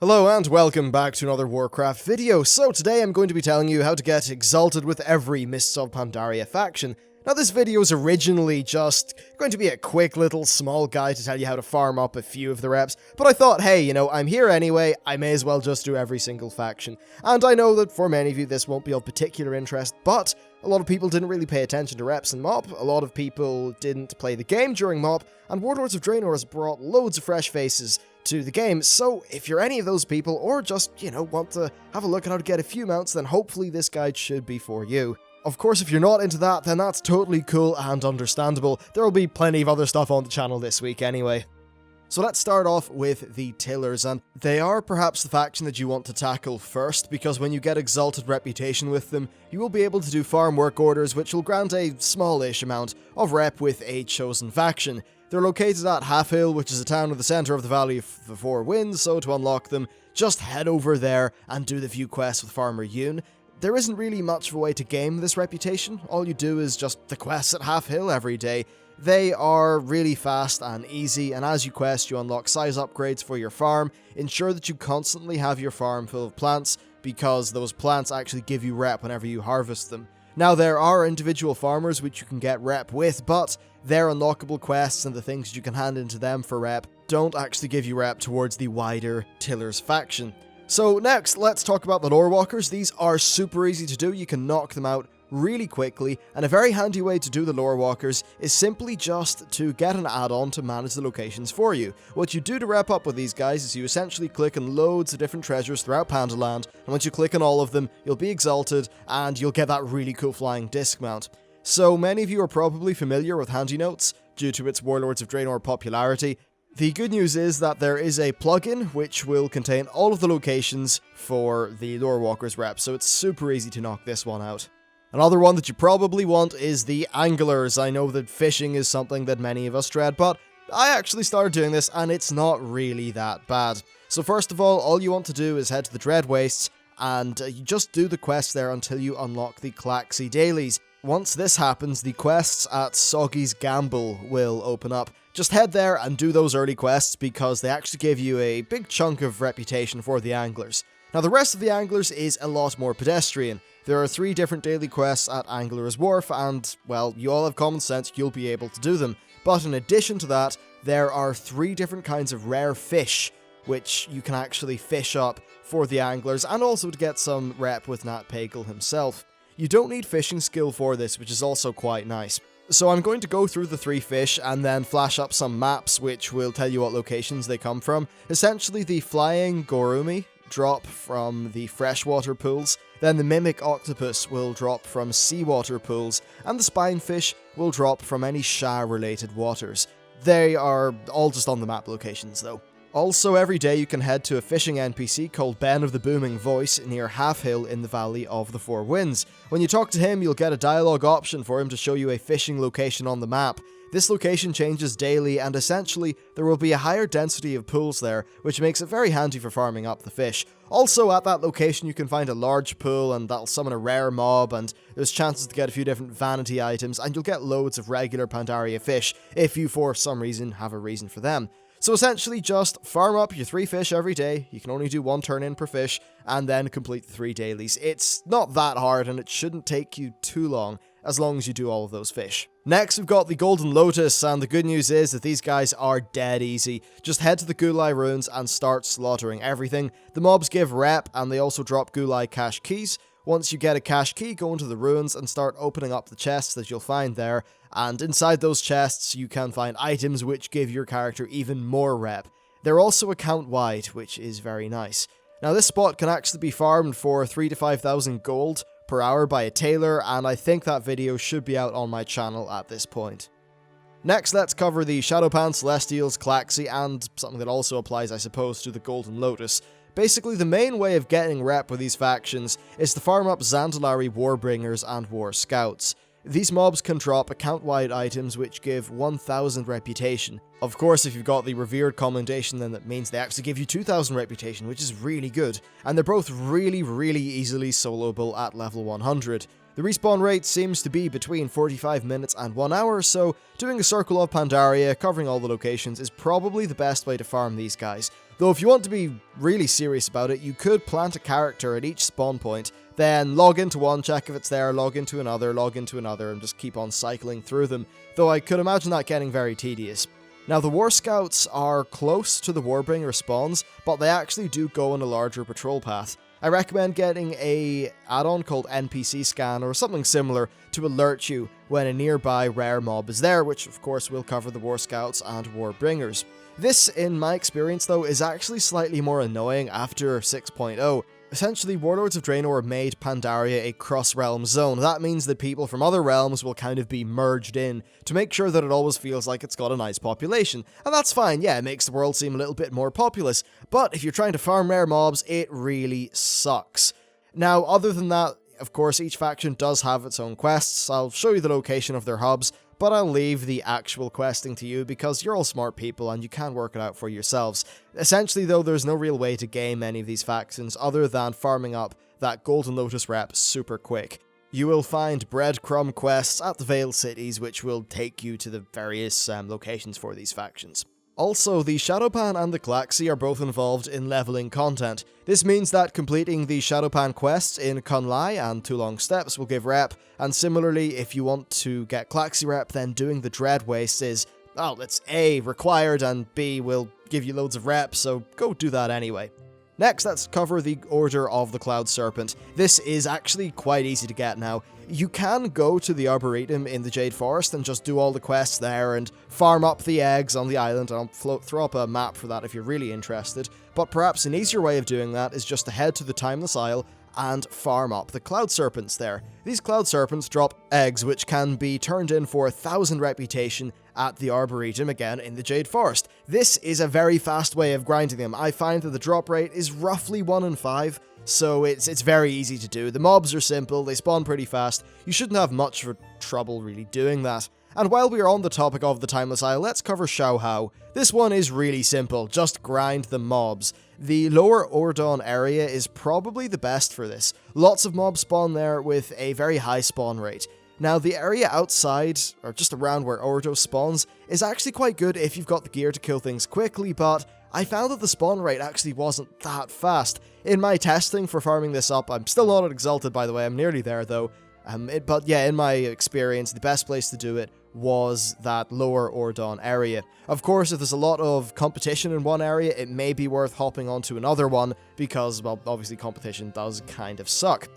Hello and welcome back to another Warcraft video. So today I'm going to be telling you how to get Exalted with every Mists of Pandaria faction. Now this video is originally just going to be a quick little small guide to tell you how to farm up a few of the reps, but I thought, hey, you know, I'm here anyway, I may as well just do every single faction. And I know that for many of you this won't be of particular interest, but a lot of people didn't really pay attention to reps in MoP, a lot of people didn't play the game during MoP, and Warlords of Draenor has brought loads of fresh faces to the game, so if you're any of those people, or just, you know, want to have a look at how to get a few mounts, then hopefully this guide should be for you. Of course, if you're not into that, then that's totally cool and understandable. There will be plenty of other stuff on the channel this week anyway. So let's start off with the Tillers, and they are perhaps the faction that you want to tackle first, because when you get Exalted reputation with them, you will be able to do farm work orders which will grant a smallish amount of rep with a chosen faction. They're located at Half Hill, which is a town in the centre of the Valley of the Four Winds, so to unlock them, just head over there and do the few quests with Farmer Yoon. There isn't really much of a way to game this reputation, all you do is just the quests at Half Hill every day. They are really fast and easy, and as you quest you unlock size upgrades for your farm. Ensure that you constantly have your farm full of plants, because those plants actually give you rep whenever you harvest them. Now there are individual farmers which you can get rep with, but their unlockable quests and the things you can hand into them for rep don't actually give you rep towards the wider Tillers faction. So next, let's talk about the Lore Walkers. These are super easy to do, you can knock them out really quickly, and a very handy way to do the Lore Walkers is simply just to get an add-on to manage the locations for you. What you do to wrap up with these guys is you essentially click on loads of different treasures throughout Pandaland, and once you click on all of them, you'll be Exalted, and you'll get that really cool flying disc mount. So many of you are probably familiar with Handy Notes, due to its Warlords of Draenor popularity. The good news is that there is a plugin which will contain all of the locations for the Lore Walkers rep, so it's super easy to knock this one out. Another one that you probably want is the Anglers. I know that fishing is something that many of us dread, but I actually started doing this and it's not really that bad. So first of all you want to do is head to the Dread Wastes, and you just do the quests there until you unlock the Claxi dailies. Once this happens, the quests at Soggy's Gamble will open up. Just head there and do those early quests, because they actually give you a big chunk of reputation for the Anglers. Now the rest of the Anglers is a lot more pedestrian. There are 3 different daily quests at Angler's Wharf, and, well, you all have common sense, you'll be able to do them. But in addition to that, there are 3 different kinds of rare fish, which you can actually fish up for the Anglers, and also to get some rep with Nat Pagel himself. You don't need fishing skill for this, which is also quite nice. So I'm going to go through the 3 fish and then flash up some maps which will tell you what locations they come from. Essentially, the Flying Gorumi drop from the freshwater pools, then the Mimic Octopus will drop from seawater pools, and the Spinefish will drop from any Sha-related waters. They are all just on the map locations though. Also, every day you can head to a fishing NPC called Ben of the Booming Voice near Half Hill in the Valley of the Four Winds. When you talk to him, you'll get a dialogue option for him to show you a fishing location on the map. This location changes daily, and essentially, there will be a higher density of pools there, which makes it very handy for farming up the fish. Also, at that location you can find a large pool, and that'll summon a rare mob, and there's chances to get a few different vanity items, and you'll get loads of regular Pandaria fish, if you for some reason have a reason for them. So essentially just farm up your 3 fish every day, you can only do 1 turn in per fish, and then complete the 3 dailies. It's not that hard and it shouldn't take you too long as you do all of those fish. Next we've got the Golden Lotus, and the good news is that these guys are dead easy. Just head to the Gulai ruins and start slaughtering everything. The mobs give rep and they also drop Gulai cache keys. Once you get a cache key, go into the ruins and start opening up the chests that you'll find there, and inside those chests you can find items which give your character even more rep. They're also account-wide, which is very nice. Now this spot can actually be farmed for 3,000 to 5,000 gold per hour by a tailor, and I think that video should be out on my channel at this point. Next, let's cover the Shadowpan, Celestials, Claxi, and something that also applies, I suppose, to the Golden Lotus. Basically, the main way of getting rep with these factions is to farm up Zandalari Warbringers and War Scouts. These mobs can drop account-wide items which give 1000 reputation. Of course, if you've got the Revered Commendation, then that means they actually give you 2000 reputation, which is really good. And they're both really easily soloable at level 100. The respawn rate seems to be between 45 minutes and 1 hour, so doing a circle of Pandaria, covering all the locations, is probably the best way to farm these guys. Though if you want to be really serious about it, you could plant a character at each spawn point, then log into one, check if it's there, log into another, and just keep on cycling through them, though I could imagine that getting very tedious. Now, the War Scouts are close to the Warbringer spawns, but they actually do go on a larger patrol path. I recommend getting a add-on called NPC Scan or something similar to alert you when a nearby rare mob is there, which of course will cover the War Scouts and Warbringers. This, in my experience though, is actually slightly more annoying after 6.0. Essentially, Warlords of Draenor made Pandaria a cross-realm zone. That means that people from other realms will kind of be merged in to make sure that it always feels like it's got a nice population. And that's fine, yeah, it makes the world seem a little bit more populous, but if you're trying to farm rare mobs, it really sucks. Now, other than that, of course, each faction does have its own quests. I'll show you the location of their hubs, but I'll leave the actual questing to you because you're all smart people and you can work it out for yourselves. Essentially though, there's no real way to game any of these factions other than farming up that Golden Lotus rep super quick. You will find breadcrumb quests at the Veiled Cities which will take you to the various locations for these factions. Also, the Shadowpan and the Klaxi are both involved in leveling content. This means that completing the Shadowpan quests in Kunlai and Too Long Steps will give rep, and similarly, if you want to get Klaxi rep, then doing the Dread Waste is, well, it's A, required, and B, will give you loads of rep, so go do that anyway. Next, let's cover the Order of the Cloud Serpent. This is actually quite easy to get now. You can go to the Arboretum in the Jade Forest and just do all the quests there and farm up the eggs on the island. I'll throw up a map for that if you're really interested. But perhaps an easier way of doing that is just to head to the Timeless Isle and farm up the Cloud Serpents there. These Cloud Serpents drop eggs which can be turned in for 1,000 reputation at the Arboretum, again in the Jade Forest. This is a very fast way of grinding them. I find that the drop rate is roughly 1 in 5, so it's very easy to do. The mobs are simple, they spawn pretty fast, you shouldn't have much of trouble really doing that. And while we are on the topic of the Timeless Isle, let's cover Xiaohao. This one is really simple, just grind the mobs. The lower Ordon area is probably the best for this. Lots of mobs spawn there with a very high spawn rate. Now, the area outside, or just around where Ordo spawns, is actually quite good if you've got the gear to kill things quickly, but I found that the spawn rate actually wasn't that fast. In my testing for farming this up, I'm still not at Exalted by the way, I'm nearly there though, but yeah, in my experience, the best place to do it was that lower Ordon area. Of course, if there's a lot of competition in one area, it may be worth hopping onto another one, because, well, obviously competition does kind of suck.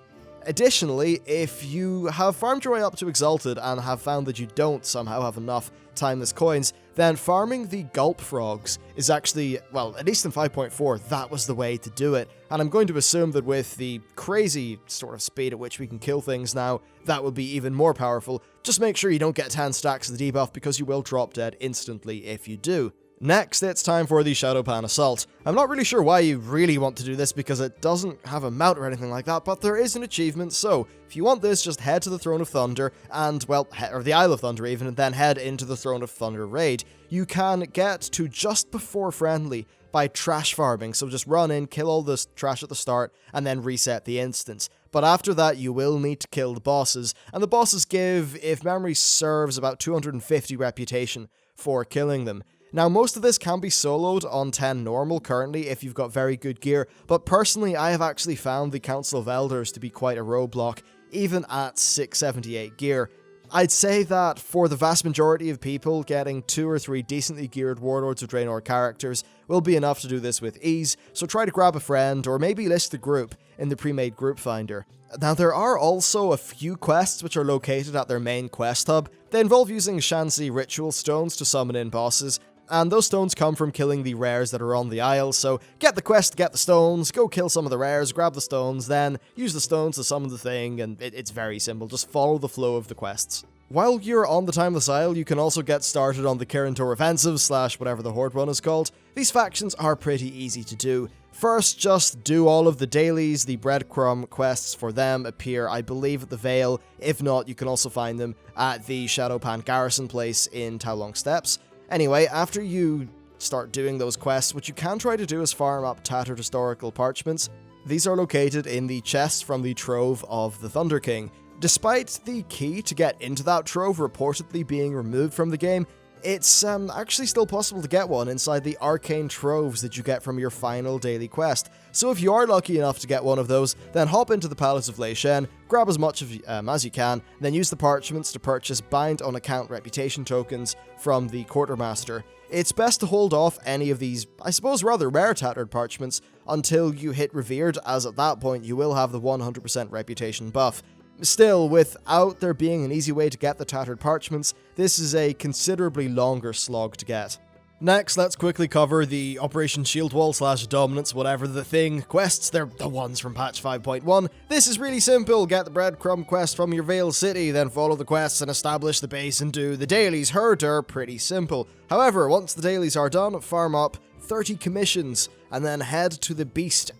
Additionally, if you have farmed your way up to Exalted and have found that you don't somehow have enough timeless coins, then farming the Gulp Frogs is actually, well, at least in 5.4, that was the way to do it. And I'm going to assume that with the crazy sort of speed at which we can kill things now, that will be even more powerful. Just make sure you don't get 10 stacks of the debuff because you will drop dead instantly if you do. Next, it's time for the Shadowpan Assault. I'm not really sure why you really want to do this because it doesn't have a mount or anything like that, but there is an achievement, so if you want this, just head to the Throne of Thunder and, well, or the Isle of Thunder even, and then head into the Throne of Thunder raid. You can get to just before friendly by trash farming, so just run in, kill all this trash at the start, and then reset the instance. But after that, you will need to kill the bosses, and the bosses give, if memory serves, about 250 reputation for killing them. Now, most of this can be soloed on 10 normal currently if you've got very good gear, but personally I have actually found the Council of Elders to be quite a roadblock, even at 678 gear. I'd say that for the vast majority of people, getting 2 or 3 decently geared Warlords of Draenor characters will be enough to do this with ease, so try to grab a friend or maybe list the group in the pre-made group finder. Now, there are also a few quests which are located at their main quest hub. They involve using Shanxi ritual stones to summon in bosses, and those stones come from killing the rares that are on the isle, so get the quest, get the stones, go kill some of the rares, grab the stones, then use the stones to summon the thing, and it's very simple, just follow the flow of the quests. While you're on the Timeless Isle, you can also get started on the Kirintor Offensive / whatever the Horde one is called. These factions are pretty easy to do. First, just do all of the dailies, the breadcrumb quests for them appear, I believe, at the Vale. If not, you can also find them at the Shadowpan Garrison place in Too Long Steps. Anyway, after you start doing those quests, what you can try to do is farm up tattered historical parchments. These are located in the chests from the Trove of the Thunder King. Despite the key to get into that trove reportedly being removed from the game, it's actually still possible to get one inside the arcane troves that you get from your final daily quest. So if you are lucky enough to get one of those, then hop into the Palace of Lei Shen, grab as much as you can, then use the parchments to purchase bind on account reputation tokens from the quartermaster. It's best to hold off any of these, I suppose rather rare tattered parchments until you hit revered, as at that point you will have the 100% reputation buff. Still, without there being an easy way to get the tattered parchments, this is a considerably longer slog to get. Next, let's quickly cover the Operation Shield Wall / Dominance, whatever the thing, quests. They're the ones from patch 5.1. This is really simple. Get the breadcrumb quest from your Vale City, then follow the quests and establish the base and do the dailies. Horde are pretty simple. However, once the dailies are done, farm up 30 commissions, and then head to the beast,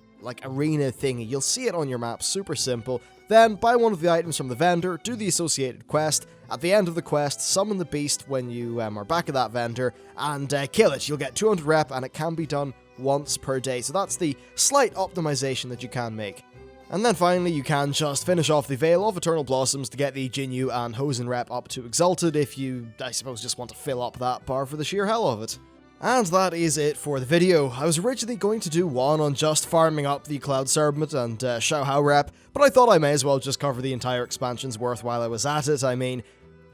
arena thingy. You'll see it on your map, super simple. Then, buy one of the items from the vendor, do the associated quest. At the end of the quest, summon the beast when you are back at that vendor, and kill it. You'll get 200 rep, and it can be done once per day. So that's the slight optimization that you can make. And then finally, you can just finish off the Veil of Eternal Blossoms to get the Jinyu and Hosen rep up to Exalted if you, I suppose, just want to fill up that bar for the sheer hell of it. And that is it for the video. I was originally going to do one on just farming up the Cloud Serpent and Xiaohao rep, but I thought I may as well just cover the entire expansion's worth while I was at it. I mean,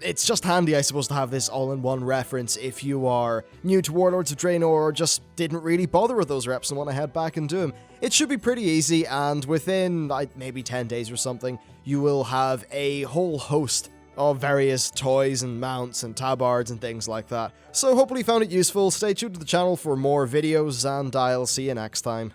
it's just handy, I suppose, to have this all-in-one reference if you are new to Warlords of Draenor or just didn't really bother with those reps and want to head back and do them. It should be pretty easy, and within maybe 10 days or something, you will have a whole host of various toys and mounts and tabards and things like that. So hopefully you found it useful. Stay tuned to the channel for more videos, and I'll see you next time.